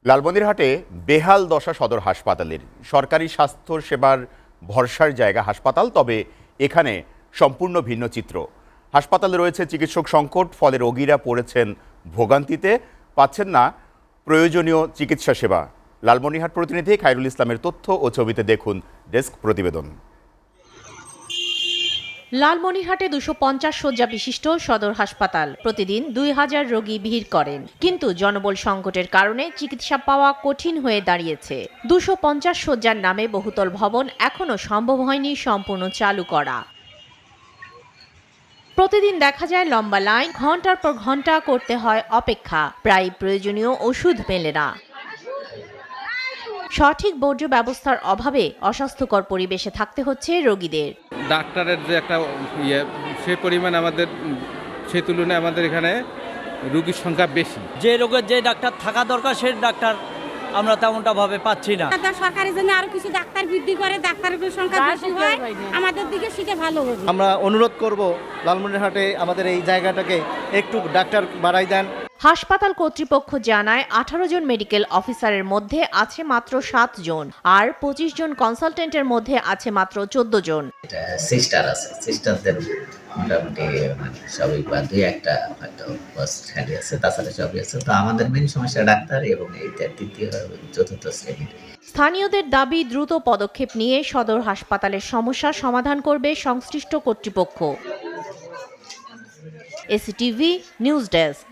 লালমনিরহাটে বেহাল দশা সদর হাসপাতালের। সরকারি স্বাস্থ্য সেবার ভরসার জায়গা হাসপাতাল, তবে এখানে সম্পূর্ণ ভিন্ন চিত্র। হাসপাতালে রয়েছে চিকিৎসক সংকট, ফলে রোগীরা পড়েছেন ভোগান্তিতে, পাচ্ছেন না প্রয়োজনীয় চিকিৎসা সেবা। লালমনিরহাট প্রতিনিধি খায়রুল ইসলামের তথ্য ও ছবিতে দেখুন ডেস্ক প্রতিবেদন। লালমনিরহাটে 250 শয্যা বিশিষ্ট সদর হাসপাতাল, প্রতিদিন 2000 রোগী ভিড় করেন, কিন্তু জনবল সংকটের কারণে চিকিৎসা পাওয়া কঠিন হয়ে দাঁড়িয়েছে। 250 শয্যার নামে বহুতল ভবন এখনো সম্ভব হয়নি সম্পূর্ণ চালু করা। প্রতিদিন দেখা যায় লম্বা লাইন, ঘন্টার পর ঘন্টা করতে হয় অপেক্ষা, প্রায় প্রয়োজনীয় ওষুধ মেলে না। সঠিক বর্জ্য ব্যবস্থার অভাবে অস্বাস্থ্যকর পরিবেশে থাকতে হচ্ছে রোগীদের। ডাক্তারের যে একটা সেই পরিমাণ আমাদের, সেই তুলনায় আমাদের এখানে রোগীর সংখ্যা বেশি। যে রোগের যে ডাক্তার থাকা দরকার সেই ডাক্তার আমরা তেমনটা ভাবে পাচ্ছি না। সরকারের জন্য আরো কিছু ডাক্তার বৃদ্ধি করে, ডাক্তারের সংখ্যা বেশি হয়, আমাদের দিকে সেটা ভালো হবে। আমরা অনুরোধ করব লালমনিরহাটে আমাদের এই জায়গাটাকে একটু ডাক্তার বাড়াই দেন। হাসপাতাল কর্তৃপক্ষ জানায় 18 জন মেডিকেল অফিসারের মধ্যে আছে মাত্র 7 জন, আর 25 জন কনসালটেন্টের মধ্যে আছে মাত্র 14 জন। সিস্টার আছে, সিস্টারদের মোটামুটি সবই বা দুই একটা হয়তো পোস্ট খালি আছে, তাছাড়া সবই আছে। তো আমাদের মেন সমস্যা ডাক্তার এবং এইটা তৃতীয় চতুর্থ শ্রেণীর। স্থানীয়দের দাবি দ্রুত পদক্ষেপ নিয়ে সদর হাসপাতালের সমস্যা সমাধান করবে সংশ্লিষ্ট কর্তৃপক্ষ। এসিটিভি নিউজ ডেস্ক।